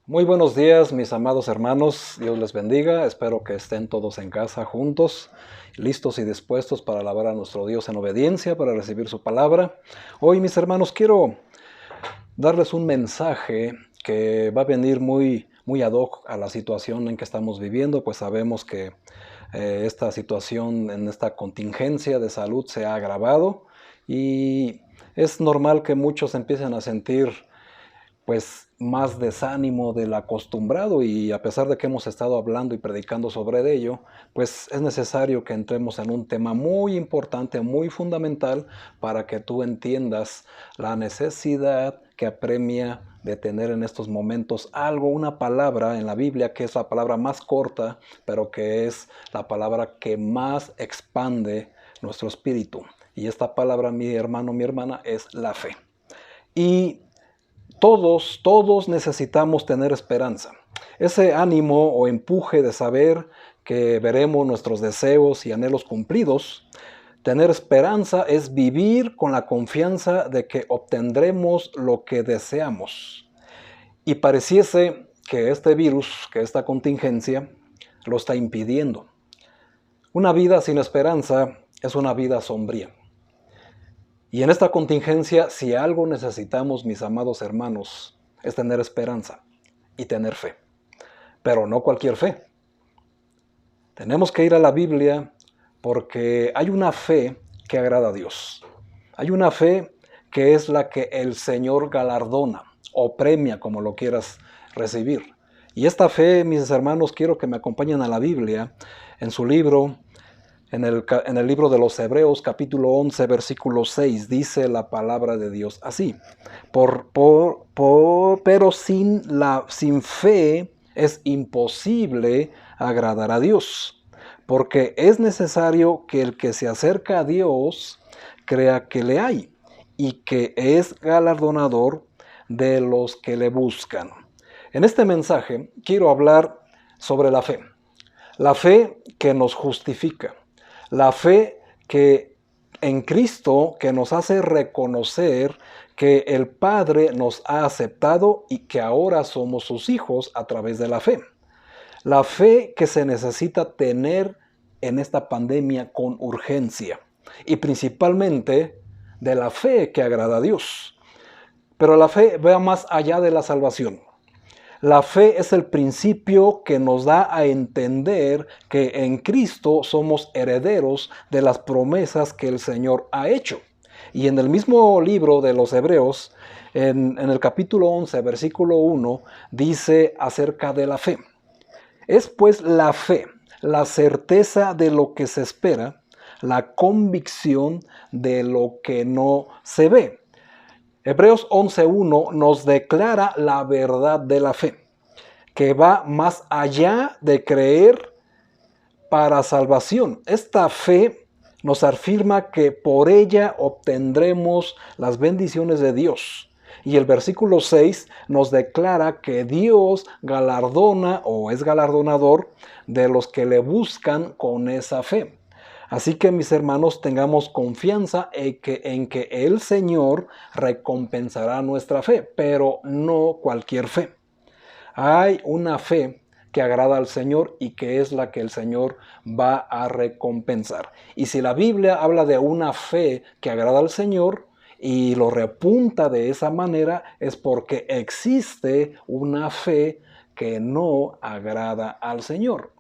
Muy buenos días, mis amados hermanos. Dios les bendiga. Espero que estén todos en casa juntos, listos y dispuestos para alabar a nuestro Dios en obediencia, para recibir su palabra. Hoy, mis hermanos, quiero darles un mensaje que va a venir muy ad hoc a la situación en que estamos viviendo, pues sabemos que esta situación en esta contingencia de salud se ha agravado y es normal que muchos empiecen a sentir pues más desánimo del acostumbrado, y a pesar de que hemos estado hablando y predicando sobre ello, pues es necesario que entremos en un tema muy importante, muy fundamental, para que tú entiendas la necesidad que apremia de tener en estos momentos algo, una palabra en la Biblia que es la palabra más corta, pero que es la palabra que más expande nuestro espíritu. Y esta palabra, mi hermano, mi hermana, es la fe. Y todos necesitamos tener esperanza. Ese ánimo o empuje de saber que veremos nuestros deseos y anhelos cumplidos. Tener esperanza es vivir con la confianza de que obtendremos lo que deseamos. Y pareciese que este virus, que esta contingencia, lo está impidiendo. Una vida sin esperanza es una vida sombría. Y en esta contingencia, si algo necesitamos, mis amados hermanos, es tener esperanza y tener fe. Pero no cualquier fe. Tenemos que ir a la Biblia porque hay una fe que agrada a Dios. Hay una fe que es la que el Señor galardona o premia, como lo quieras recibir. Y esta fe, mis hermanos, quiero que me acompañen a la Biblia en su libro. En el libro de los Hebreos, capítulo 11, versículo 6, dice la palabra de Dios así: pero sin fe es imposible agradar a Dios, porque es necesario que el que se acerca a Dios crea que le hay y que es galardonador de los que le buscan. En este mensaje quiero hablar sobre la fe que nos justifica. La fe que en Cristo, que nos hace reconocer que el Padre nos ha aceptado y que ahora somos sus hijos a través de la fe. La fe que se necesita tener en esta pandemia con urgencia, y principalmente de la fe que agrada a Dios. Pero la fe va más allá de la salvación. La fe es el principio que nos da a entender que en Cristo somos herederos de las promesas que el Señor ha hecho. Y en el mismo libro de los Hebreos, en el capítulo 11, versículo 1, dice acerca de la fe. Es pues la fe, la certeza de lo que se espera, la convicción de lo que no se ve. Hebreos 11.1 nos declara la verdad de la fe, que va más allá de creer para salvación. Esta fe nos afirma que por ella obtendremos las bendiciones de Dios. Y el versículo 6 nos declara que Dios galardona o es galardonador de los que le buscan con esa fe. Así que, mis hermanos, tengamos confianza en que el Señor recompensará nuestra fe, pero no cualquier fe. Hay una fe que agrada al Señor y que es la que el Señor va a recompensar. Y si la Biblia habla de una fe que agrada al Señor y lo repunta de esa manera, es porque existe una fe que no agrada al Señor.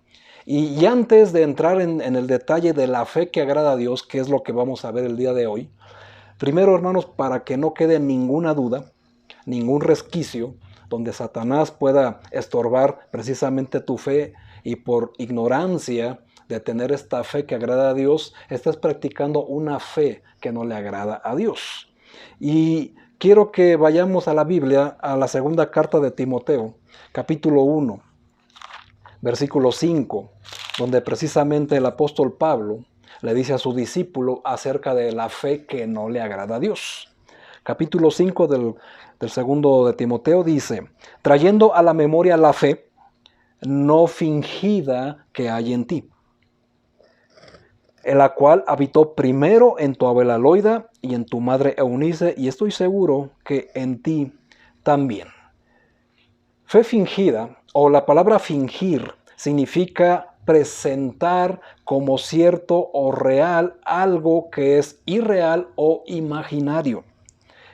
Y antes de entrar en el detalle de la fe que agrada a Dios, que es lo que vamos a ver el día de hoy, primero, hermanos, para que no quede ninguna duda, ningún resquicio, donde Satanás pueda estorbar precisamente tu fe y por ignorancia de tener esta fe que agrada a Dios, estás practicando una fe que no le agrada a Dios. Y quiero que vayamos a la Biblia, a la segunda carta de Timoteo, capítulo 1, versículo 5, donde precisamente el apóstol Pablo le dice a su discípulo acerca de la fe que no le agrada a Dios. Capítulo 5 del segundo de Timoteo dice: trayendo a la memoria la fe no fingida que hay en ti, en la cual habitó primero en tu abuela Loida y en tu madre Eunice, y estoy seguro que en ti también. Fe fingida, o la palabra fingir, significa presentar como cierto o real algo que es irreal o imaginario.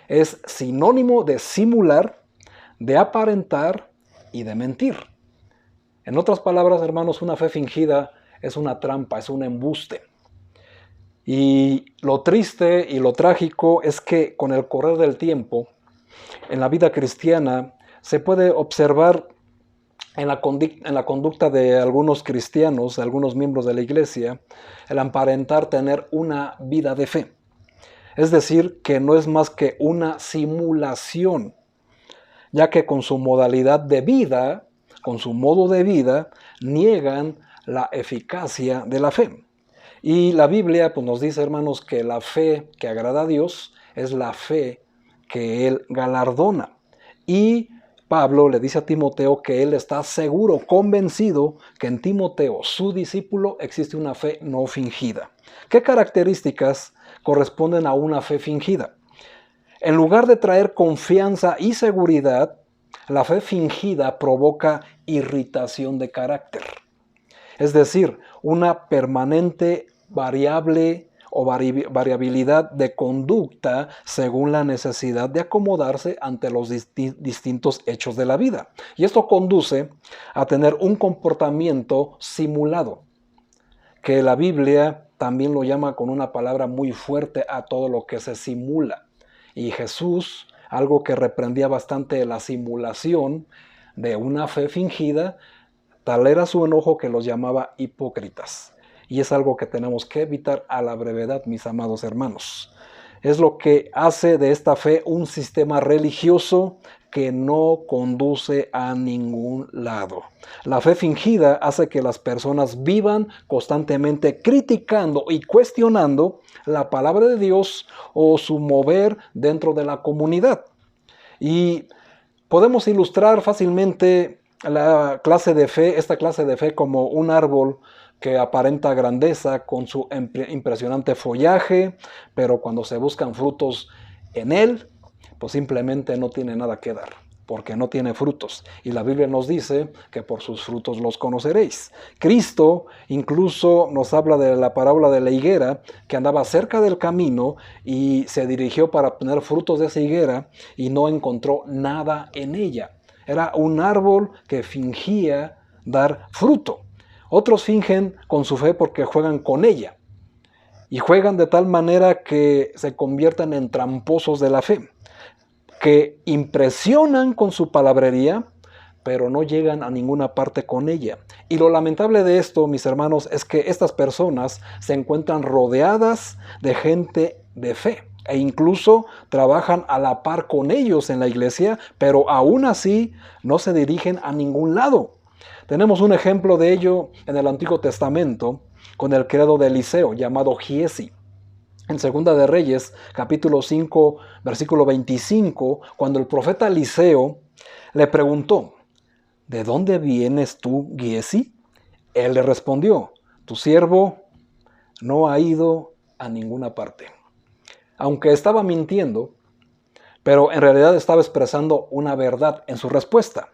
Es sinónimo de simular, de aparentar y de mentir. En otras palabras, hermanos, una fe fingida es una trampa, es un embuste. Y lo triste y lo trágico es que con el correr del tiempo, en la vida cristiana, se puede observar en la conducta de algunos cristianos, de algunos miembros de la iglesia, el aparentar tener una vida de fe. Es decir, que no es más que una simulación, ya que con su modalidad de vida, con su modo de vida, niegan la eficacia de la fe. Y la Biblia pues, nos dice, hermanos, que la fe que agrada a Dios es la fe que Él galardona. Y Pablo le dice a Timoteo que él está seguro, convencido, que en Timoteo, su discípulo, existe una fe no fingida. ¿Qué características corresponden a una fe fingida? En lugar de traer confianza y seguridad, la fe fingida provoca irritación de carácter. Es decir, una permanente variable o variabilidad de conducta según la necesidad de acomodarse ante los distintos hechos de la vida. Y esto conduce a tener un comportamiento simulado, que la Biblia también lo llama con una palabra muy fuerte a todo lo que se simula. Y Jesús, algo que reprendía bastante la simulación de una fe fingida, tal era su enojo que los llamaba hipócritas. Y es algo que tenemos que evitar a la brevedad, mis amados hermanos. Es lo que hace de esta fe un sistema religioso que no conduce a ningún lado. La fe fingida hace que las personas vivan constantemente criticando y cuestionando la palabra de Dios o su mover dentro de la comunidad. Y podemos ilustrar fácilmente esta clase de fe como un árbol que aparenta grandeza con su impresionante follaje, pero cuando se buscan frutos en él, pues simplemente no tiene nada que dar, porque no tiene frutos. Y la Biblia nos dice que por sus frutos los conoceréis. Cristo incluso nos habla de la parábola de la higuera, que andaba cerca del camino y se dirigió para obtener frutos de esa higuera y no encontró nada en ella. Era un árbol que fingía dar fruto. Otros fingen con su fe porque juegan con ella. Y juegan de tal manera que se convierten en tramposos de la fe, que impresionan con su palabrería, pero no llegan a ninguna parte con ella. Y lo lamentable de esto, mis hermanos, es que estas personas se encuentran rodeadas de gente de fe. E incluso trabajan a la par con ellos en la iglesia, pero aún así no se dirigen a ningún lado. Tenemos un ejemplo de ello en el Antiguo Testamento con el criado de Eliseo llamado Giesi. En Segunda de Reyes, capítulo 5, versículo 25, cuando el profeta Eliseo le preguntó, ¿de dónde vienes tú, Giesi? Él le respondió, tu siervo no ha ido a ninguna parte. Aunque estaba mintiendo, pero en realidad estaba expresando una verdad en su respuesta.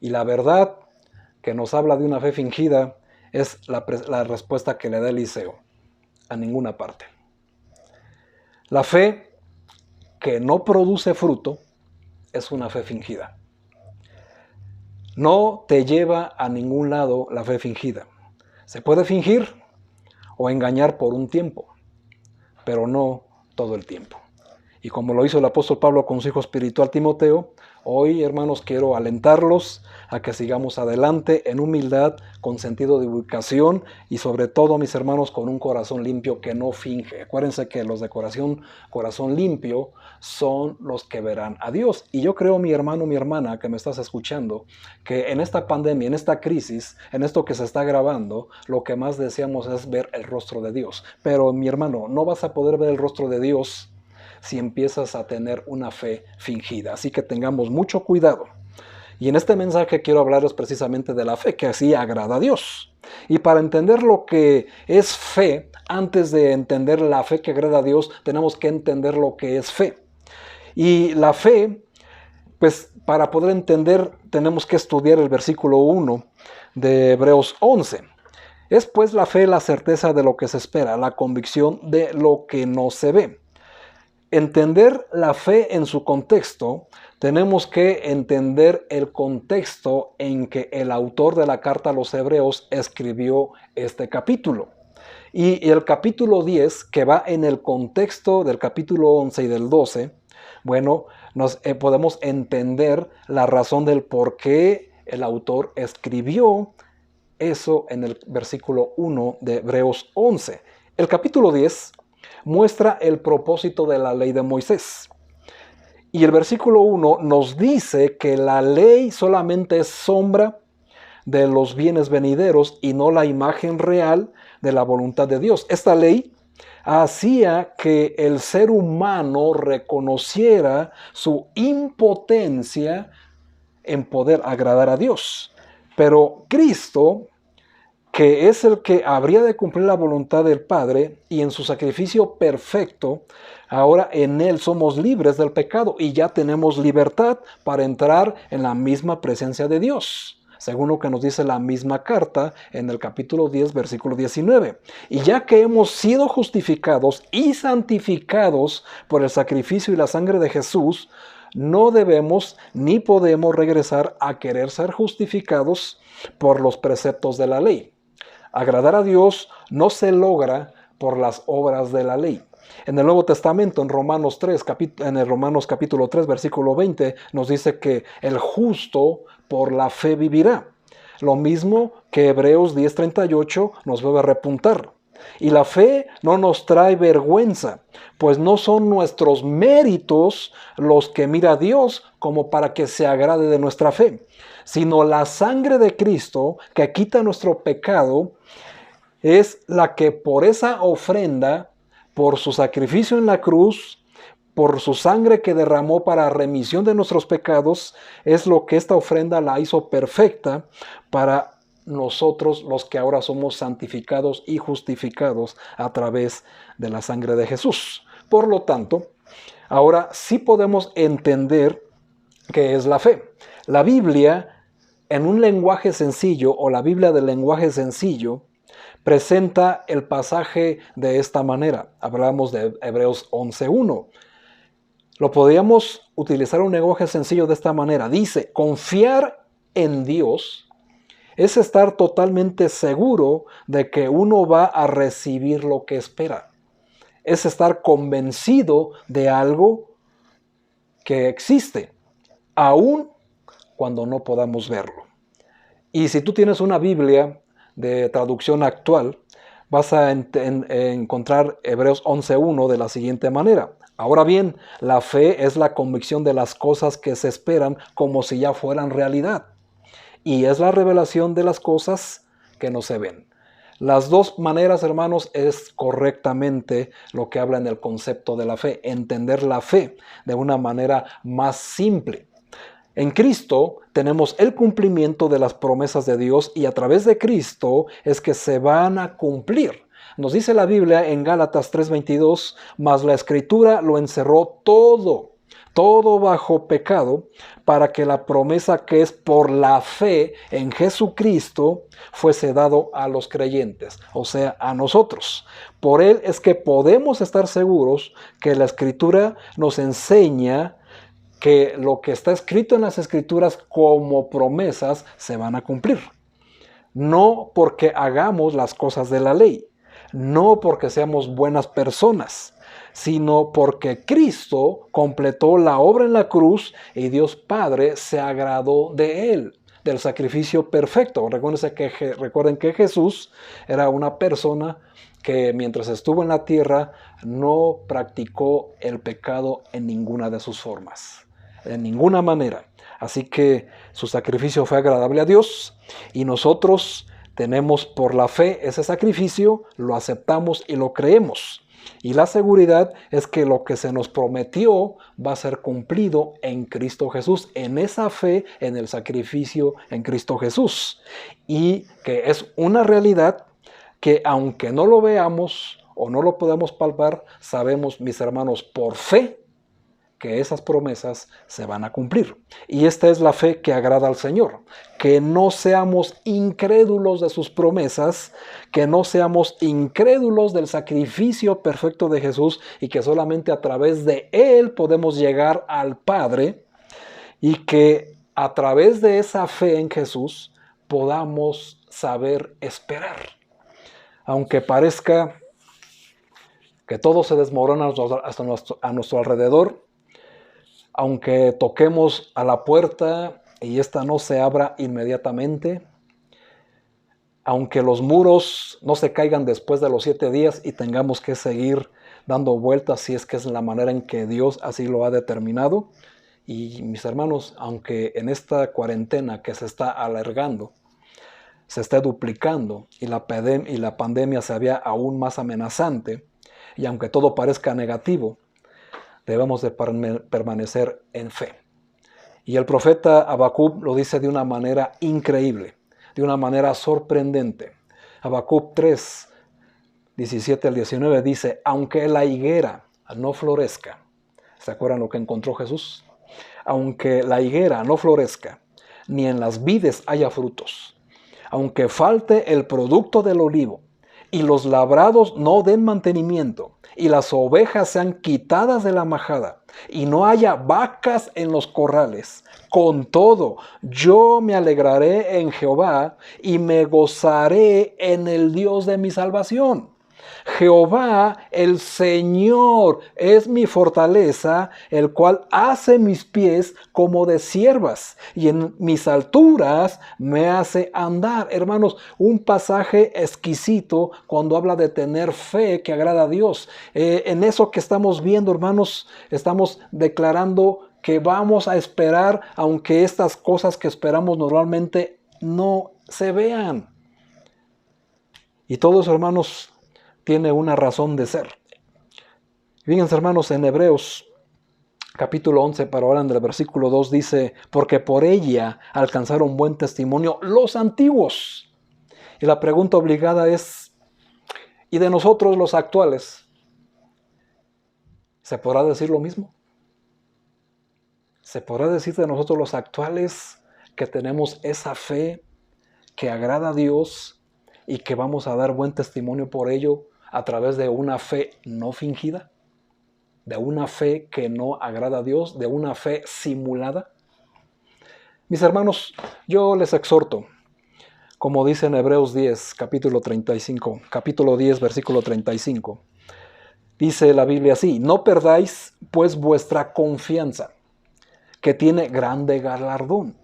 Y la verdad que nos habla de una fe fingida es la respuesta que le da Eliseo: a ninguna parte. La fe que no produce fruto es una fe fingida. No te lleva a ningún lado la fe fingida. Se puede fingir o engañar por un tiempo, pero no todo el tiempo. Y como lo hizo el apóstol Pablo con su hijo espiritual Timoteo, hoy, hermanos, quiero alentarlos a que sigamos adelante en humildad, con sentido de ubicación y sobre todo, mis hermanos, con un corazón limpio que no finge. Acuérdense que los de corazón limpio son los que verán a Dios. Y yo creo, mi hermano, mi hermana, que me estás escuchando, que en esta pandemia, en esta crisis, en esto que se está grabando, lo que más deseamos es ver el rostro de Dios. Pero, mi hermano, no vas a poder ver el rostro de Dios si empiezas a tener una fe fingida. Así que tengamos mucho cuidado. Y en este mensaje quiero hablaros precisamente de la fe, que así agrada a Dios. Y para entender lo que es fe, antes de entender la fe que agrada a Dios, tenemos que entender lo que es fe. Y la fe Pues para poder entender tenemos que estudiar el versículo 1 de Hebreos 11. Es pues la fe la certeza de lo que se espera, la convicción de lo que no se ve. Entender la fe en su contexto, tenemos que entender el contexto en que el autor de la carta a los Hebreos escribió este capítulo. Y el capítulo 10, que va en el contexto del capítulo 11 y del 12, bueno, podemos entender la razón del por qué el autor escribió eso en el versículo 1 de Hebreos 11. El capítulo 10 muestra el propósito de la ley de Moisés. Y el versículo 1 nos dice que la ley solamente es sombra de los bienes venideros y no la imagen real de la voluntad de Dios. Esta ley hacía que el ser humano reconociera su impotencia en poder agradar a Dios. Pero Cristo, que es el que habría de cumplir la voluntad del Padre, y en su sacrificio perfecto, ahora en Él somos libres del pecado y ya tenemos libertad para entrar en la misma presencia de Dios, según lo que nos dice la misma carta en el capítulo 10, versículo 19. Y ya que hemos sido justificados y santificados por el sacrificio y la sangre de Jesús, no debemos ni podemos regresar a querer ser justificados por los preceptos de la ley. Agradar a Dios no se logra por las obras de la ley. En el Nuevo Testamento, en Romanos capítulo 3, versículo 20, nos dice que el justo por la fe vivirá. Lo mismo que Hebreos 10:38 nos vuelve a repuntar. Y la fe no nos trae vergüenza, pues no son nuestros méritos los que mira a Dios como para que se agrade de nuestra fe, sino la sangre de Cristo que quita nuestro pecado es la que por esa ofrenda, por su sacrificio en la cruz, por su sangre que derramó para remisión de nuestros pecados, es lo que esta ofrenda la hizo perfecta para nosotros los que ahora somos santificados y justificados a través de la sangre de Jesús. Por lo tanto, ahora sí podemos entender qué es la fe. La Biblia, en un lenguaje sencillo, o la Biblia del lenguaje sencillo, presenta el pasaje de esta manera. Hablamos de Hebreos 11:1. Lo podríamos utilizar un lenguaje sencillo de esta manera. Dice, confiar en Dios es estar totalmente seguro de que uno va a recibir lo que espera. Es estar convencido de algo que existe, aun cuando no podamos verlo. Y si tú tienes una Biblia de traducción actual, vas a encontrar Hebreos 11:1 de la siguiente manera. Ahora bien, la fe es la convicción de las cosas que se esperan como si ya fueran realidad. Y es la revelación de las cosas que no se ven. Las dos maneras, hermanos, es correctamente lo que habla en el concepto de la fe. Entender la fe de una manera más simple. En Cristo tenemos el cumplimiento de las promesas de Dios y a través de Cristo es que se van a cumplir. Nos dice la Biblia en Gálatas 3:22, mas la Escritura lo encerró todo bajo pecado, para que la promesa que es por la fe en Jesucristo fuese dado a los creyentes, o sea, a nosotros. Por Él es que podemos estar seguros que la Escritura nos enseña que lo que está escrito en las Escrituras como promesas se van a cumplir. No porque hagamos las cosas de la ley, no porque seamos buenas personas, sino porque Cristo completó la obra en la cruz y Dios Padre se agradó de Él, del sacrificio perfecto. Recuerden que Jesús era una persona que mientras estuvo en la tierra no practicó el pecado en ninguna de sus formas, en ninguna manera. Así que su sacrificio fue agradable a Dios y nosotros tenemos por la fe ese sacrificio, lo aceptamos y lo creemos. Y la seguridad es que lo que se nos prometió va a ser cumplido en Cristo Jesús, en esa fe, en el sacrificio en Cristo Jesús. Y que es una realidad que aunque no lo veamos o no lo podamos palpar, sabemos, mis hermanos, por fe, que esas promesas se van a cumplir. Y esta es la fe que agrada al Señor, que no seamos incrédulos de sus promesas, que no seamos incrédulos del sacrificio perfecto de Jesús y que solamente a través de Él podemos llegar al Padre y que a través de esa fe en Jesús podamos saber esperar. Aunque parezca que todo se desmorona a nuestro alrededor, aunque toquemos a la puerta y ésta no se abra inmediatamente, aunque los muros no se caigan después de los 7 días y tengamos que seguir dando vueltas si es que es la manera en que Dios así lo ha determinado. Y mis hermanos, aunque en esta cuarentena que se está alargando, se esté duplicando y la pandemia se vea aún más amenazante, y aunque todo parezca negativo, debemos de permanecer en fe. Y el profeta Habacuc lo dice de una manera increíble, de una manera sorprendente. Habacuc 3, 17 al 19 dice, aunque la higuera no florezca, ¿se acuerdan lo que encontró Jesús? Aunque la higuera no florezca, ni en las vides haya frutos, aunque falte el producto del olivo, y los labrados no den mantenimiento, y las ovejas sean quitadas de la majada, y no haya vacas en los corrales, con todo, yo me alegraré en Jehová, y me gozaré en el Dios de mi salvación. Jehová, el Señor, es mi fortaleza, el cual hace mis pies como de ciervas, y en mis alturas me hace andar. Hermanos, un pasaje exquisito cuando habla de tener fe que agrada a Dios. En eso que estamos viendo, hermanos, estamos declarando que vamos a esperar, aunque estas cosas que esperamos normalmente no se vean. Y todos, hermanos, tiene una razón de ser. Fíjense, hermanos, en Hebreos capítulo 11, para ahora en el versículo 2 dice, porque por ella alcanzaron buen testimonio los antiguos. Y la pregunta obligada es, ¿y de nosotros los actuales? ¿Se podrá decir lo mismo? ¿Se podrá decir de nosotros los actuales que tenemos esa fe que agrada a Dios y que vamos a dar buen testimonio por ello a través de una fe no fingida? ¿De una fe que no agrada a Dios? ¿De una fe simulada? Mis hermanos, yo les exhorto, como dice en Hebreos 10, capítulo 10, versículo 35. Dice la Biblia así, no perdáis pues vuestra confianza, que tiene grande galardón,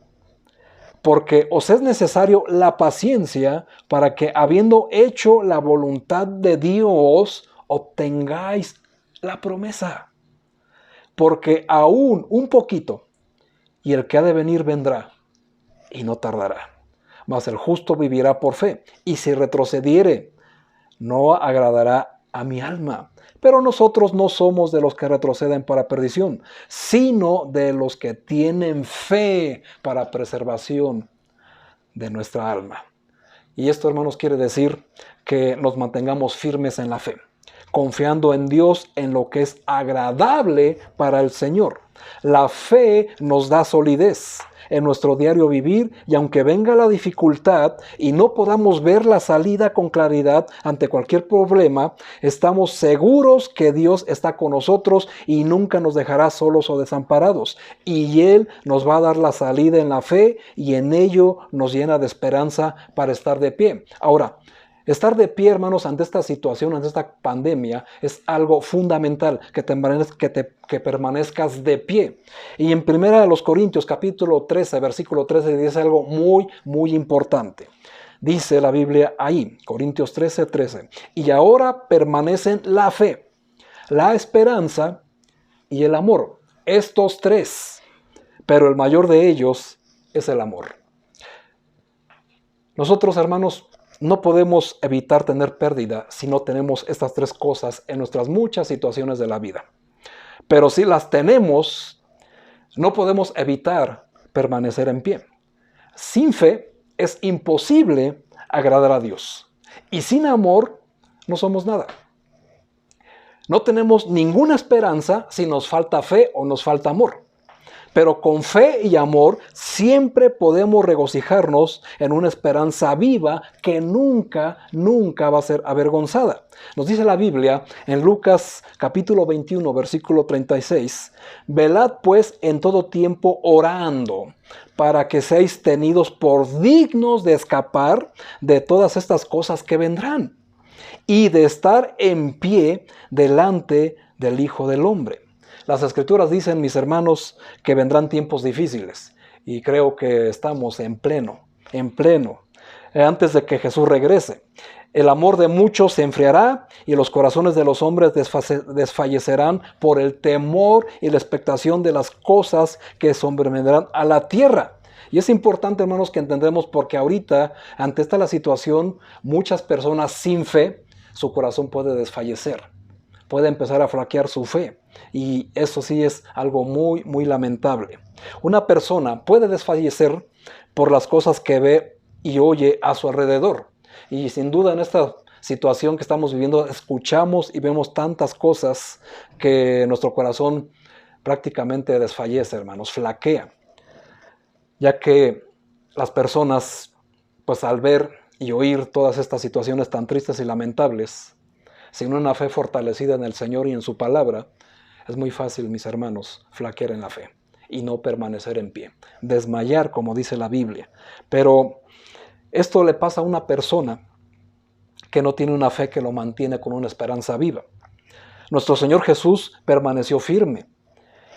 porque os es necesario la paciencia para que, habiendo hecho la voluntad de Dios, obtengáis la promesa. Porque aún un poquito, y el que ha de venir vendrá, y no tardará. Mas el justo vivirá por fe, y si retrocediere, no agradará a mi alma. Pero nosotros no somos de los que retroceden para perdición, sino de los que tienen fe para preservación de nuestra alma. Y esto, hermanos, quiere decir que nos mantengamos firmes en la fe, confiando en Dios en lo que es agradable para el Señor. La fe nos da solidez en nuestro diario vivir, y aunque venga la dificultad y no podamos ver la salida con claridad ante cualquier problema, estamos seguros que Dios está con nosotros y nunca nos dejará solos o desamparados. Y Él nos va a dar la salida en la fe, y en ello nos llena de esperanza para estar de pie. Ahora, estar de pie, hermanos, ante esta situación, ante esta pandemia, es algo fundamental, que permanezcas de pie. Y en 1 Corintios, capítulo 13, versículo 13, dice algo muy, muy importante. Dice la Biblia ahí, Corintios 13, 13. Y ahora permanecen la fe, la esperanza y el amor. Estos tres, pero el mayor de ellos es el amor. Nosotros, hermanos, no podemos evitar tener pérdida si no tenemos estas tres cosas en nuestras muchas situaciones de la vida. Pero si las tenemos, no podemos evitar permanecer en pie. Sin fe es imposible agradar a Dios. Y sin amor no somos nada. No tenemos ninguna esperanza si nos falta fe o nos falta amor. Pero con fe y amor siempre podemos regocijarnos en una esperanza viva que nunca, nunca va a ser avergonzada. Nos dice la Biblia en Lucas capítulo 21, versículo 36, velad pues en todo tiempo orando, para que seáis tenidos por dignos de escapar de todas estas cosas que vendrán y de estar en pie delante del Hijo del Hombre. Las Escrituras dicen, mis hermanos, que vendrán tiempos difíciles y creo que estamos en pleno, antes de que Jesús regrese. El amor de muchos se enfriará y los corazones de los hombres desfallecerán por el temor y la expectación de las cosas que sobrevendrán a la tierra. Y es importante, hermanos, que entendamos porque ahorita, ante esta la situación, muchas personas sin fe, su corazón puede desfallecer, puede empezar a flaquear su fe. Y eso sí es algo muy, muy lamentable. Una persona puede desfallecer por las cosas que ve y oye a su alrededor. Y sin duda en esta situación que estamos viviendo, escuchamos y vemos tantas cosas que nuestro corazón prácticamente desfallece, hermanos, flaquea. Ya que las personas, pues al ver y oír todas estas situaciones tan tristes y lamentables, sin una fe fortalecida en el Señor y en su palabra, es muy fácil, mis hermanos, flaquear en la fe y no permanecer en pie, desmayar, como dice la Biblia. Pero esto le pasa a una persona que no tiene una fe que lo mantiene con una esperanza viva. Nuestro Señor Jesús permaneció firme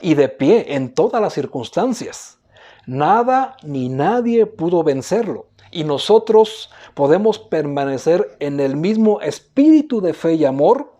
y de pie en todas las circunstancias. Nada ni nadie pudo vencerlo. Y nosotros podemos permanecer en el mismo espíritu de fe y amor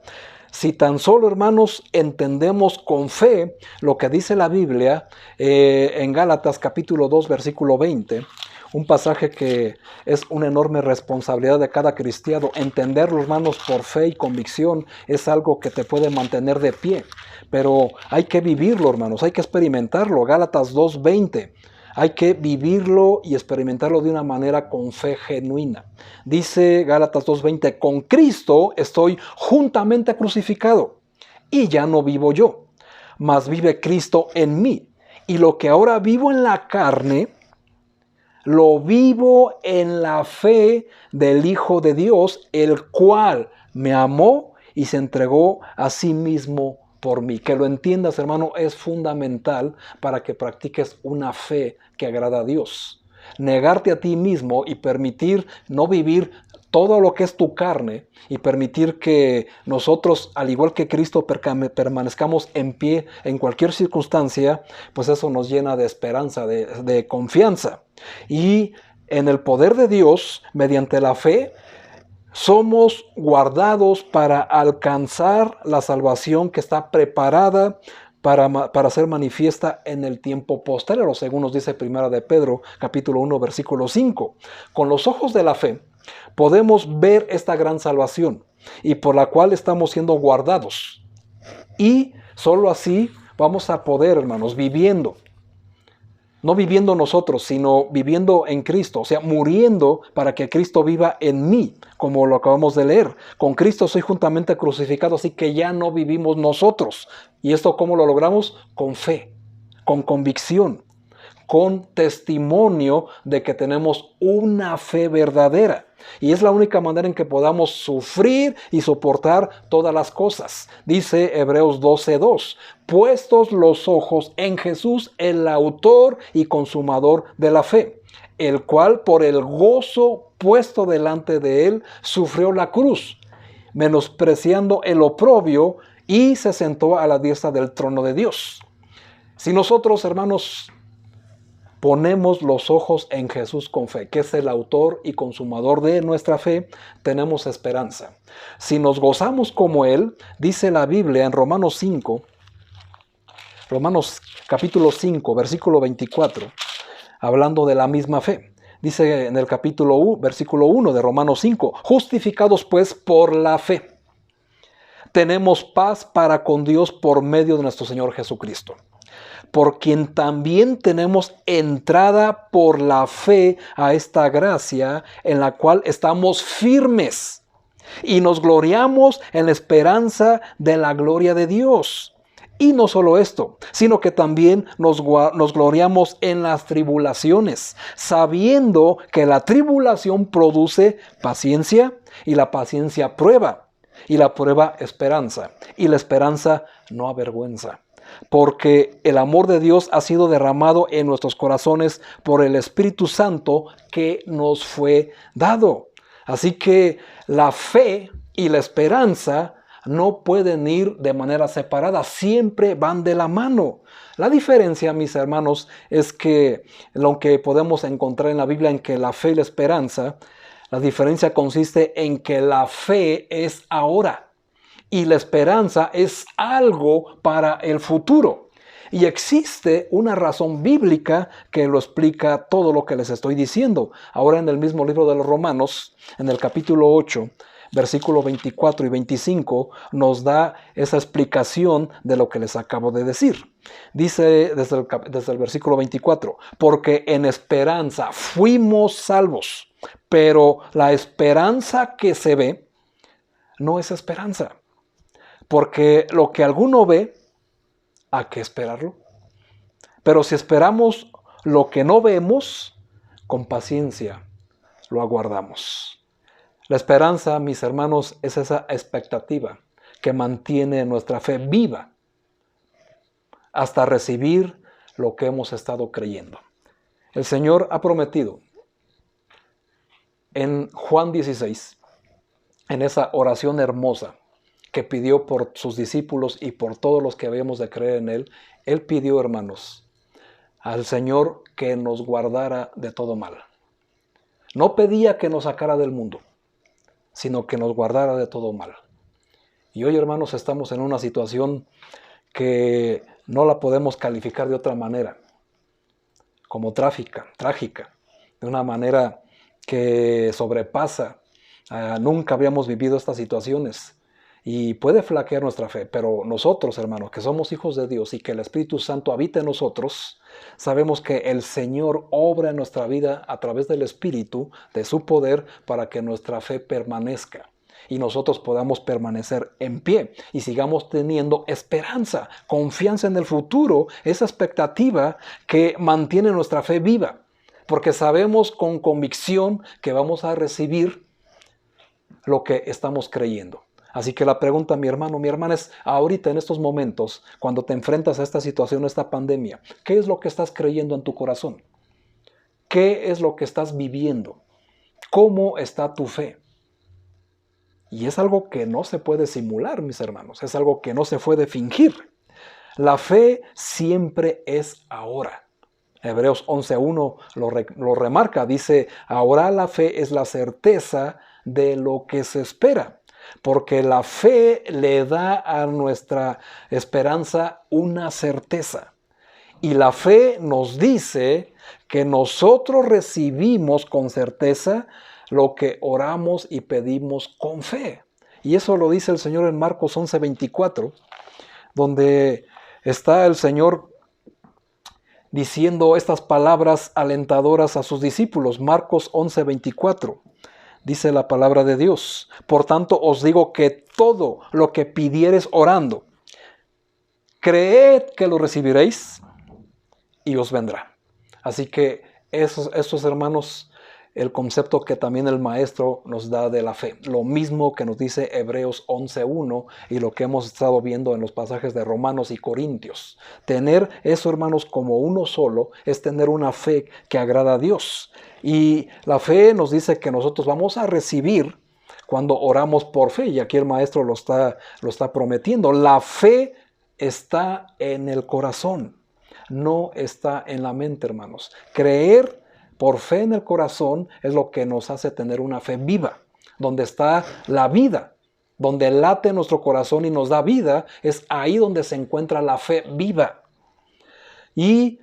si tan solo, hermanos, entendemos con fe lo que dice la Biblia en Gálatas capítulo 2, versículo 20, un pasaje que es una enorme responsabilidad de cada cristiano. Entenderlo, hermanos, por fe y convicción es algo que te puede mantener de pie, pero hay que vivirlo, hermanos, hay que experimentarlo. Gálatas 2, 20. Hay que vivirlo y experimentarlo de una manera con fe genuina. Dice Gálatas 2:20, con Cristo estoy juntamente crucificado y ya no vivo yo, mas vive Cristo en mí. Y lo que ahora vivo en la carne, lo vivo en la fe del Hijo de Dios, el cual me amó y se entregó a sí mismo por mí. Que lo entiendas, hermano, es fundamental para que practiques una fe que agrada a Dios. Negarte a ti mismo y permitir no vivir todo lo que es tu carne y permitir que nosotros, al igual que Cristo, permanezcamos en pie en cualquier circunstancia, pues eso nos llena de esperanza, de confianza. Y en el poder de Dios, mediante la fe, somos guardados para alcanzar la salvación que está preparada para ser manifiesta en el tiempo posterior, según nos dice Primera de Pedro, capítulo 1, versículo 5. Con los ojos de la fe podemos ver esta gran salvación y por la cual estamos siendo guardados. Y solo así vamos a poder, hermanos, viviendo. No viviendo nosotros, sino viviendo en Cristo, o sea, muriendo para que Cristo viva en mí, como lo acabamos de leer. Con Cristo soy juntamente crucificado, así que ya no vivimos nosotros. ¿Y esto cómo lo logramos? Con fe, con convicción, con testimonio de que tenemos una fe verdadera. Y es la única manera en que podamos sufrir y soportar todas las cosas. Dice Hebreos 12:2, puestos los ojos en Jesús, el autor y consumador de la fe, el cual por el gozo puesto delante de él sufrió la cruz, menospreciando el oprobio, y se sentó a la diestra del trono de Dios. Si nosotros, hermanos, ponemos los ojos en Jesús con fe, que es el autor y consumador de nuestra fe, tenemos esperanza. Si nos gozamos como Él, dice la Biblia en Romanos capítulo 5, versículo 24, hablando de la misma fe. Dice en el versículo 1 de Romanos 5, justificados pues por la fe, tenemos paz para con Dios por medio de nuestro Señor Jesucristo, por quien también tenemos entrada por la fe a esta gracia en la cual estamos firmes y nos gloriamos en la esperanza de la gloria de Dios. Y no solo esto, sino que también nos gloriamos en las tribulaciones, sabiendo que la tribulación produce paciencia, y la paciencia prueba, y la prueba esperanza, y la esperanza no avergüenza. Porque el amor de Dios ha sido derramado en nuestros corazones por el Espíritu Santo que nos fue dado. Así que la fe y la esperanza no pueden ir de manera separada, siempre van de la mano. La diferencia, mis hermanos, es que lo que podemos encontrar en la Biblia en que la fe y la esperanza, la diferencia consiste en que la fe es ahora y la esperanza es algo para el futuro. Y existe una razón bíblica que lo explica todo lo que les estoy diciendo. Ahora en el mismo libro de los Romanos, en el capítulo 8, versículos 24 y 25, nos da esa explicación de lo que les acabo de decir. Dice desde el versículo 24, porque en esperanza fuimos salvos, pero la esperanza que se ve no es esperanza. Porque lo que alguno ve, hay que esperarlo. Pero si esperamos lo que no vemos, con paciencia lo aguardamos. La esperanza, mis hermanos, es esa expectativa que mantiene nuestra fe viva hasta recibir lo que hemos estado creyendo. El Señor ha prometido en Juan 16, en esa oración hermosa que pidió por sus discípulos y por todos los que habíamos de creer en Él, Él pidió, hermanos, al Señor que nos guardara de todo mal. No pedía que nos sacara del mundo, sino que nos guardara de todo mal. Y hoy, hermanos, estamos en una situación que no la podemos calificar de otra manera, como trágica, de una manera que sobrepasa. Nunca habíamos vivido estas situaciones. Y puede flaquear nuestra fe, pero nosotros, hermanos, que somos hijos de Dios y que el Espíritu Santo habita en nosotros, sabemos que el Señor obra en nuestra vida a través del Espíritu, de su poder, para que nuestra fe permanezca y nosotros podamos permanecer en pie y sigamos teniendo esperanza, confianza en el futuro, esa expectativa que mantiene nuestra fe viva, porque sabemos con convicción que vamos a recibir lo que estamos creyendo. Así que la pregunta, mi hermano, mi hermana, es ahorita en estos momentos, cuando te enfrentas a esta situación, a esta pandemia, ¿qué es lo que estás creyendo en tu corazón? ¿Qué es lo que estás viviendo? ¿Cómo está tu fe? Y es algo que no se puede simular, mis hermanos, es algo que no se puede fingir. La fe siempre es ahora. Hebreos 11:1 lo remarca, dice, ahora la fe es la certeza de lo que se espera. Porque la fe le da a nuestra esperanza una certeza. Y la fe nos dice que nosotros recibimos con certeza lo que oramos y pedimos con fe. Y eso lo dice el Señor en Marcos 11:24, donde está el Señor diciendo estas palabras alentadoras a sus discípulos. Marcos 11:24. Dice la palabra de Dios, por tanto os digo que todo lo que pidiereis orando, creed que lo recibiréis y os vendrá. Así que estos hermanos, el concepto que también el maestro nos da de la fe, lo mismo que nos dice Hebreos 11:1 y lo que hemos estado viendo en los pasajes de Romanos y Corintios. Tener eso, hermanos, como uno solo es tener una fe que agrada a Dios. Y la fe nos dice que nosotros vamos a recibir cuando oramos por fe, y aquí el maestro lo está prometiendo. La fe está en el corazón, no está en la mente, hermanos. Creer por fe en el corazón es lo que nos hace tener una fe viva, donde está la vida, donde late nuestro corazón y nos da vida, es ahí donde se encuentra la fe viva. Y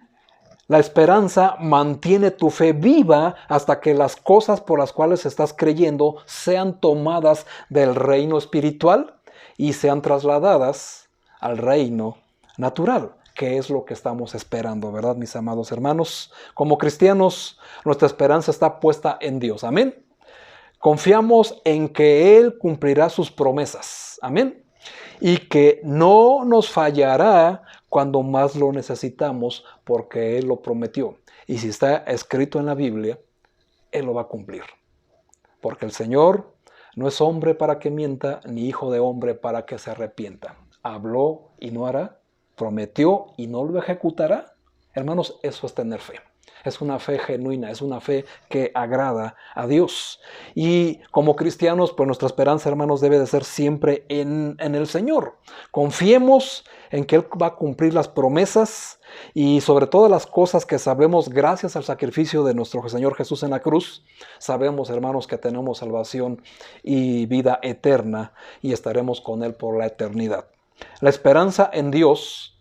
la esperanza mantiene tu fe viva hasta que las cosas por las cuales estás creyendo sean tomadas del reino espiritual y sean trasladadas al reino natural, que es lo que estamos esperando, ¿verdad, mis amados hermanos? Como cristianos, nuestra esperanza está puesta en Dios. Amén. Confiamos en que Él cumplirá sus promesas. Amén. Y que no nos fallará cuando más lo necesitamos, porque Él lo prometió. Y si está escrito en la Biblia, Él lo va a cumplir. Porque el Señor no es hombre para que mienta, ni hijo de hombre para que se arrepienta. Habló y no hará, prometió y no lo ejecutará. Hermanos, eso es tener fe. Es una fe genuina, es una fe que agrada a Dios. Y como cristianos, pues nuestra esperanza, hermanos, debe de ser siempre en el Señor. Confiemos en que Él va a cumplir las promesas y sobre todas las cosas que sabemos gracias al sacrificio de nuestro Señor Jesús en la cruz. Sabemos, hermanos, que tenemos salvación y vida eterna y estaremos con Él por la eternidad. La esperanza en Dios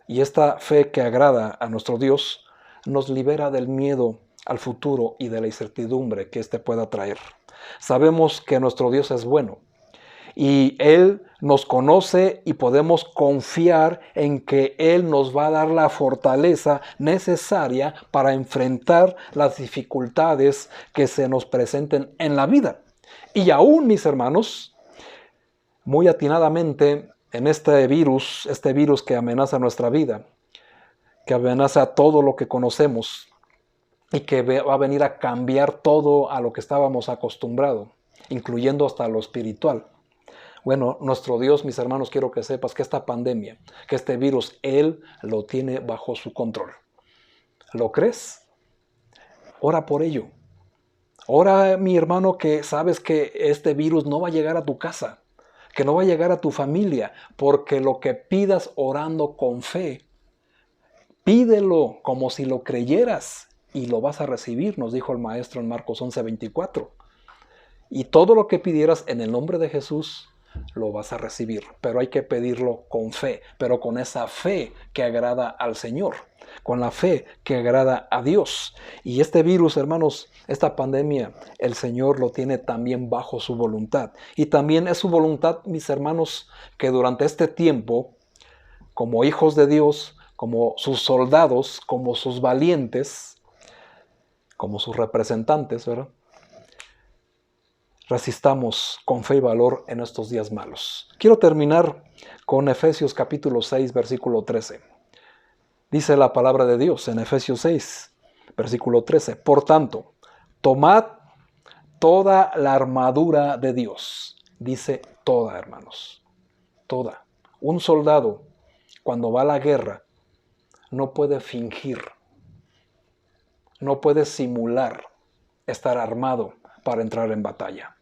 y esta fe que agrada a nuestro Dios nos libera del miedo al futuro y de la incertidumbre que éste pueda traer. Sabemos que nuestro Dios es bueno y Él nos conoce y podemos confiar en que Él nos va a dar la fortaleza necesaria para enfrentar las dificultades que se nos presenten en la vida. Y aún, mis hermanos, muy atinadamente en este virus que amenaza nuestra vida, que amenaza todo lo que conocemos y que va a venir a cambiar todo a lo que estábamos acostumbrados, incluyendo hasta lo espiritual. Bueno, nuestro Dios, mis hermanos, quiero que sepas que esta pandemia, que este virus, Él lo tiene bajo su control. ¿Lo crees? Ora por ello. Ora, mi hermano, que sabes que este virus no va a llegar a tu casa, que no va a llegar a tu familia, porque lo que pidas orando con fe, pídelo como si lo creyeras y lo vas a recibir, nos dijo el Maestro en Marcos 11:24. Y todo lo que pidieras en el nombre de Jesús, lo vas a recibir. Pero hay que pedirlo con fe, pero con esa fe que agrada al Señor, con la fe que agrada a Dios. Y este virus, hermanos, esta pandemia, el Señor lo tiene también bajo su voluntad. Y también es su voluntad, mis hermanos, que durante este tiempo, como hijos de Dios, como sus soldados, como sus valientes, como sus representantes, ¿verdad?, resistamos con fe y valor en estos días malos. Quiero terminar con Efesios capítulo 6, versículo 13. Dice la palabra de Dios en Efesios 6, versículo 13. Por tanto, tomad toda la armadura de Dios. Dice toda, hermanos. Toda. Un soldado, cuando va a la guerra, no puede fingir, no puede simular estar armado para entrar en batalla.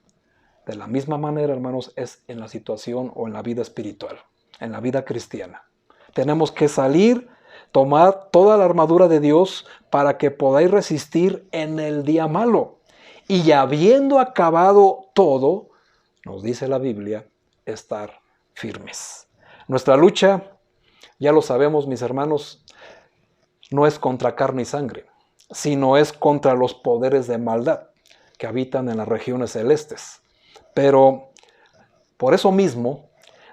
De la misma manera, hermanos, es en la situación o en la vida espiritual, en la vida cristiana. Tenemos que salir, tomar toda la armadura de Dios para que podáis resistir en el día malo. Y habiendo acabado todo, nos dice la Biblia, estar firmes. Nuestra lucha, ya lo sabemos, mis hermanos, no es contra carne y sangre, sino es contra los poderes de maldad que habitan en las regiones celestes. Pero por eso mismo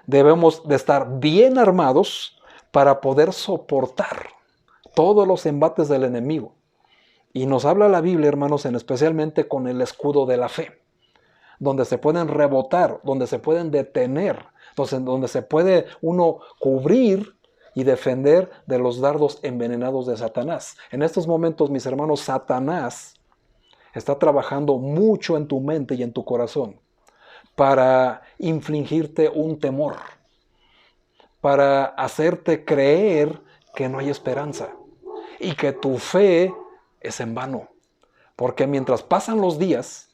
debemos de estar bien armados para poder soportar todos los embates del enemigo. Y nos habla la Biblia, hermanos, especialmente con el escudo de la fe, donde se pueden rebotar, donde se pueden detener, donde se puede uno cubrir y defender de los dardos envenenados de Satanás. En estos momentos, mis hermanos, Satanás está trabajando mucho en tu mente y en tu corazón para infligirte un temor, para hacerte creer que no hay esperanza y que tu fe es en vano. Porque mientras pasan los días,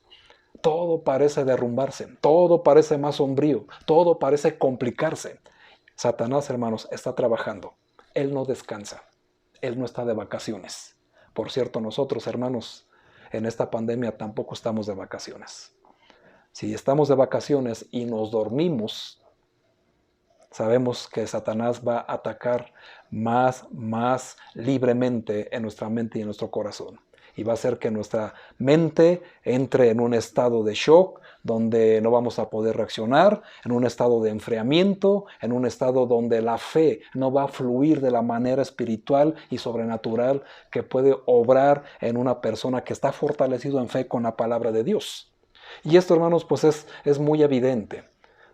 todo parece derrumbarse, todo parece más sombrío, todo parece complicarse. Satanás, hermanos, está trabajando. Él no descansa, él no está de vacaciones. Por cierto, nosotros, hermanos, en esta pandemia tampoco estamos de vacaciones. Si estamos de vacaciones y nos dormimos, sabemos que Satanás va a atacar más libremente en nuestra mente y en nuestro corazón. Y va a hacer que nuestra mente entre en un estado de shock, donde no vamos a poder reaccionar, en un estado de enfriamiento, en un estado donde la fe no va a fluir de la manera espiritual y sobrenatural que puede obrar en una persona que está fortalecido en fe con la palabra de Dios. Y esto, hermanos, pues es muy evidente.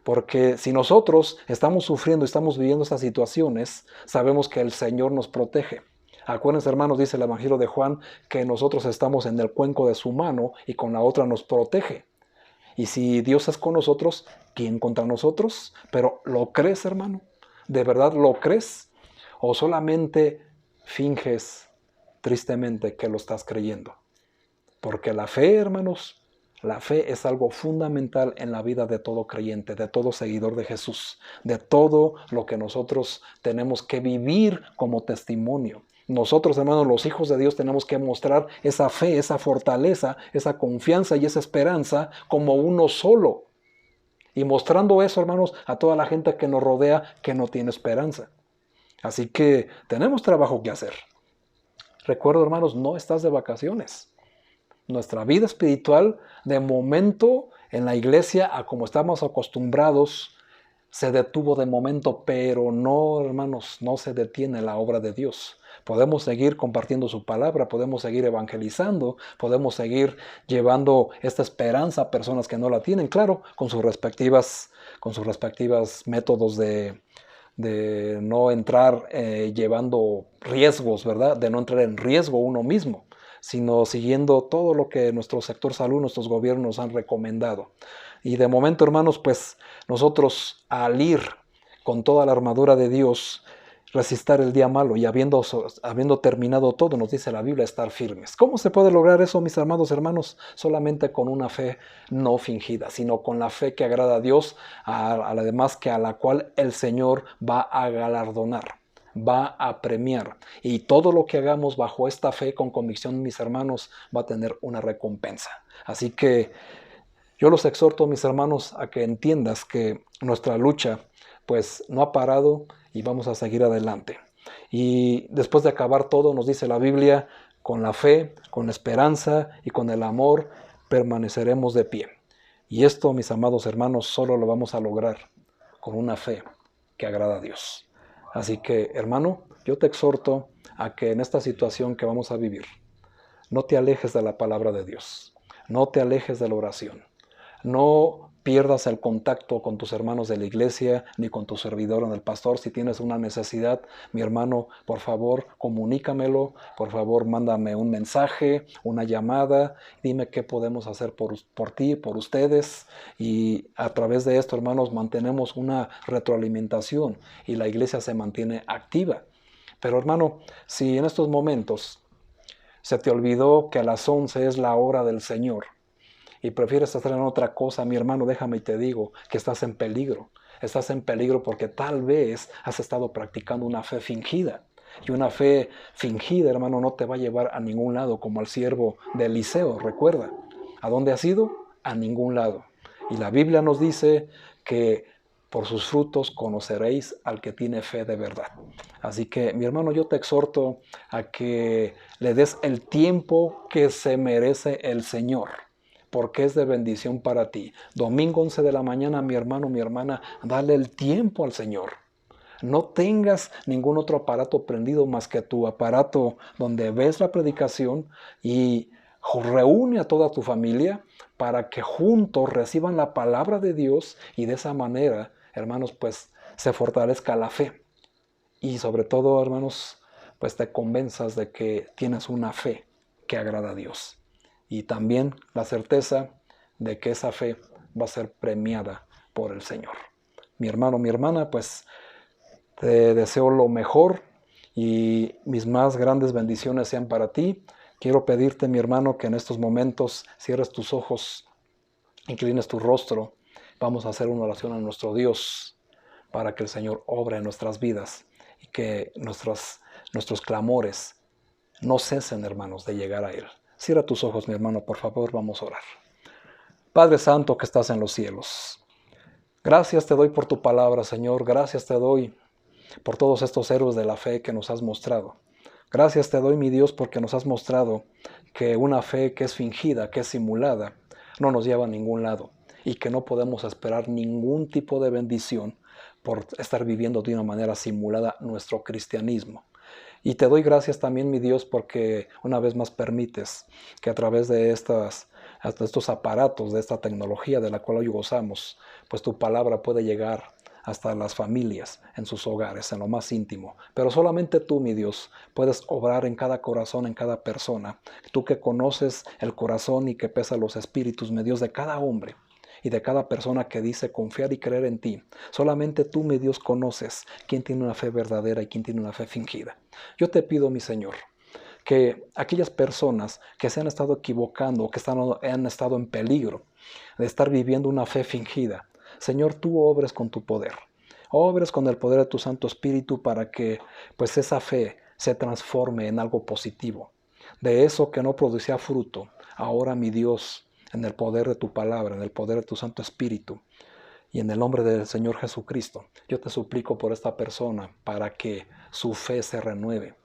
Porque si nosotros estamos sufriendo, estamos viviendo estas situaciones, sabemos que el Señor nos protege. Acuérdense, hermanos, dice el Evangelio de Juan, que nosotros estamos en el cuenco de su mano y con la otra nos protege. Y si Dios es con nosotros, ¿quién contra nosotros? Pero ¿lo crees, hermano? ¿De verdad lo crees? ¿O solamente finges tristemente que lo estás creyendo? Porque la fe, hermanos, la fe es algo fundamental en la vida de todo creyente, de todo seguidor de Jesús, de todo lo que nosotros tenemos que vivir como testimonio. Nosotros, hermanos, los hijos de Dios, tenemos que mostrar esa fe, esa fortaleza, esa confianza y esa esperanza como uno solo. Y mostrando eso, hermanos, a toda la gente que nos rodea que no tiene esperanza. Así que tenemos trabajo que hacer. Recuerda, hermanos, no estás de vacaciones. Nuestra vida espiritual, de momento, en la iglesia, a como estamos acostumbrados, se detuvo de momento, pero no, hermanos, no se detiene la obra de Dios. Podemos seguir compartiendo su palabra, podemos seguir evangelizando, podemos seguir llevando esta esperanza a personas que no la tienen, claro, con sus respectivas métodos de no entrar llevando riesgos, ¿verdad? De no entrar en riesgo uno mismo, sino siguiendo todo lo que nuestro sector salud, nuestros gobiernos han recomendado. Y de momento, hermanos, pues nosotros al ir con toda la armadura de Dios, resistir el día malo y habiendo terminado todo, nos dice la Biblia, estar firmes. ¿Cómo se puede lograr eso, mis amados hermanos? Solamente con una fe no fingida, sino con la fe que agrada a Dios, además que a la cual el Señor va a galardonar, va a premiar. Y todo lo que hagamos bajo esta fe con convicción, mis hermanos, va a tener una recompensa. Así que yo los exhorto, mis hermanos, a que entiendas que nuestra lucha pues no ha parado y vamos a seguir adelante. Y después de acabar todo, nos dice la Biblia, con la fe, con la esperanza y con el amor permaneceremos de pie. Y esto, mis amados hermanos, solo lo vamos a lograr con una fe que agrada a Dios. Así que, hermano, yo te exhorto a que en esta situación que vamos a vivir, no te alejes de la palabra de Dios, no te alejes de la oración. No pierdas el contacto con tus hermanos de la iglesia ni con tu servidor en el pastor. Si tienes una necesidad, mi hermano, por favor, comunícamelo. Por favor, mándame un mensaje, una llamada. Dime qué podemos hacer por ti, por ustedes. Y a través de esto, hermanos, mantenemos una retroalimentación y la iglesia se mantiene activa. Pero, hermano, si en estos momentos se te olvidó que a las 11 es la hora del Señor, y prefieres estar en otra cosa, mi hermano, déjame y te digo que estás en peligro. Estás en peligro porque tal vez has estado practicando una fe fingida. Y una fe fingida, hermano, no te va a llevar a ningún lado, como al siervo de Eliseo, recuerda. ¿A dónde has ido? A ningún lado. Y la Biblia nos dice que por sus frutos conoceréis al que tiene fe de verdad. Así que, mi hermano, yo te exhorto a que le des el tiempo que se merece el Señor, porque es de bendición para ti. Domingo 11 de la mañana, mi hermano, mi hermana, dale el tiempo al Señor. No tengas ningún otro aparato prendido más que tu aparato donde ves la predicación y reúne a toda tu familia para que juntos reciban la palabra de Dios y de esa manera, hermanos, pues se fortalezca la fe. Y sobre todo, hermanos, pues te convenzas de que tienes una fe que agrada a Dios. Y también la certeza de que esa fe va a ser premiada por el Señor. Mi hermano, mi hermana, pues te deseo lo mejor y mis más grandes bendiciones sean para ti. Quiero pedirte, mi hermano, que en estos momentos cierres tus ojos, inclines tu rostro. Vamos a hacer una oración a nuestro Dios para que el Señor obre en nuestras vidas y que nuestros clamores no cesen, hermanos, de llegar a Él. Cierra tus ojos, mi hermano, por favor, vamos a orar. Padre Santo que estás en los cielos, gracias te doy por tu palabra, Señor. Gracias te doy por todos estos héroes de la fe que nos has mostrado. Gracias te doy, mi Dios, porque nos has mostrado que una fe que es fingida, que es simulada, no nos lleva a ningún lado y que no podemos esperar ningún tipo de bendición por estar viviendo de una manera simulada nuestro cristianismo. Y te doy gracias también, mi Dios, porque una vez más permites que a través de estas hasta estos aparatos de esta tecnología de la cual hoy gozamos, pues tu palabra puede llegar hasta las familias, en sus hogares, en lo más íntimo. Pero solamente tú, mi Dios, puedes obrar en cada corazón, en cada persona. Tú que conoces el corazón y que pesas los espíritus, mi Dios, de cada hombre y de cada persona que dice confiar y creer en ti. Solamente tú, mi Dios, conoces quién tiene una fe verdadera y quién tiene una fe fingida. Yo te pido, mi Señor, que aquellas personas que se han estado equivocando, que han estado en peligro de estar viviendo una fe fingida, Señor, tú obres con tu poder, obres con el poder de tu Santo Espíritu para que pues esa fe se transforme en algo positivo. De eso que no producía fruto, ahora, mi Dios, en el poder de tu palabra, en el poder de tu Santo Espíritu y en el nombre del Señor Jesucristo, yo te suplico por esta persona para que su fe se renueve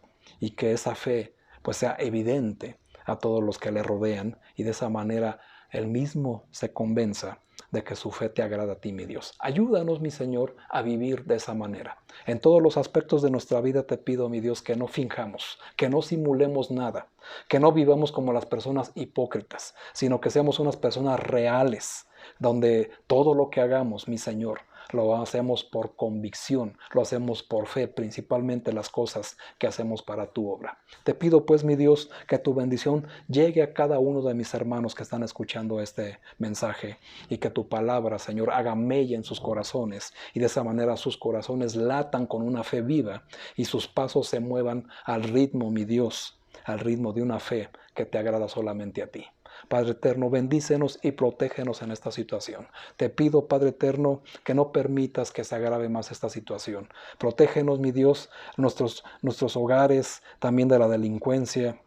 y que esa fe pues sea evidente a todos los que le rodean y de esa manera él mismo se convenza de que su fe te agrada a ti, mi Dios. Ayúdanos, mi Señor, a vivir de esa manera. En todos los aspectos de nuestra vida te pido, mi Dios, que no finjamos, que no simulemos nada, que no vivamos como las personas hipócritas, sino que seamos unas personas reales, donde todo lo que hagamos, mi Señor, lo hacemos por convicción, lo hacemos por fe, principalmente las cosas que hacemos para tu obra. Te pido pues, mi Dios, que tu bendición llegue a cada uno de mis hermanos que están escuchando este mensaje y que tu palabra, Señor, haga mella en sus corazones y de esa manera sus corazones latan con una fe viva y sus pasos se muevan al ritmo, mi Dios, al ritmo de una fe que te agrada solamente a ti. Padre eterno, bendícenos y protégenos en esta situación. Te pido, Padre eterno, que no permitas que se agrave más esta situación. Protégenos, mi Dios, nuestros hogares, también de la delincuencia,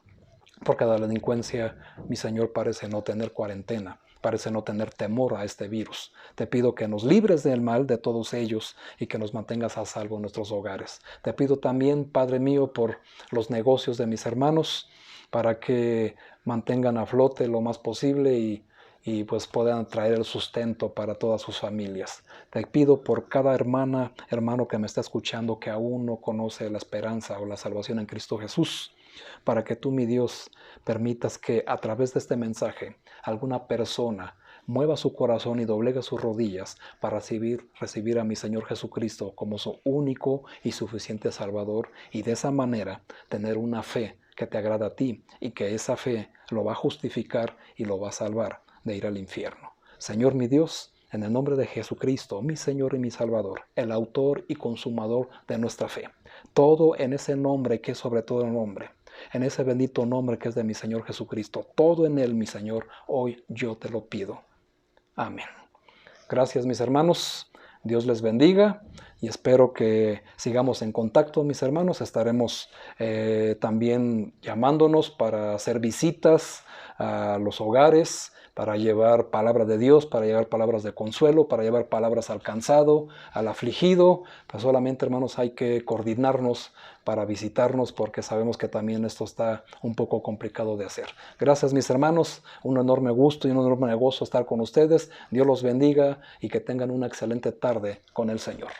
porque la delincuencia, mi Señor, parece no tener cuarentena, parece no tener temor a este virus. Te pido que nos libres del mal de todos ellos y que nos mantengas a salvo en nuestros hogares. Te pido también, Padre mío, por los negocios de mis hermanos, para que mantengan a flote lo más posible y pues puedan traer el sustento para todas sus familias. Te pido por cada hermana, hermano que me está escuchando que aún no conoce la esperanza o la salvación en Cristo Jesús, para que tú, mi Dios, permitas que a través de este mensaje alguna persona mueva su corazón y doblegue sus rodillas para recibir a mi Señor Jesucristo como su único y suficiente Salvador y de esa manera tener una fe que te agrada a ti y que esa fe lo va a justificar y lo va a salvar de ir al infierno. Señor mi Dios, en el nombre de Jesucristo, mi Señor y mi Salvador, el autor y consumador de nuestra fe, todo en ese nombre que es sobre todo el nombre, en ese bendito nombre que es de mi Señor Jesucristo, todo en él, mi Señor, hoy yo te lo pido. Amén. Gracias, mis hermanos. Dios les bendiga y espero que sigamos en contacto, mis hermanos. Estaremos también llamándonos para hacer visitas a los hogares, para llevar palabra de Dios, para llevar palabras de consuelo, para llevar palabras al cansado, al afligido. Pues solamente, hermanos, hay que coordinarnos para visitarnos porque sabemos que también esto está un poco complicado de hacer. Gracias, mis hermanos. Un enorme gusto y un enorme gozo estar con ustedes. Dios los bendiga y que tengan una excelente tarde con el Señor.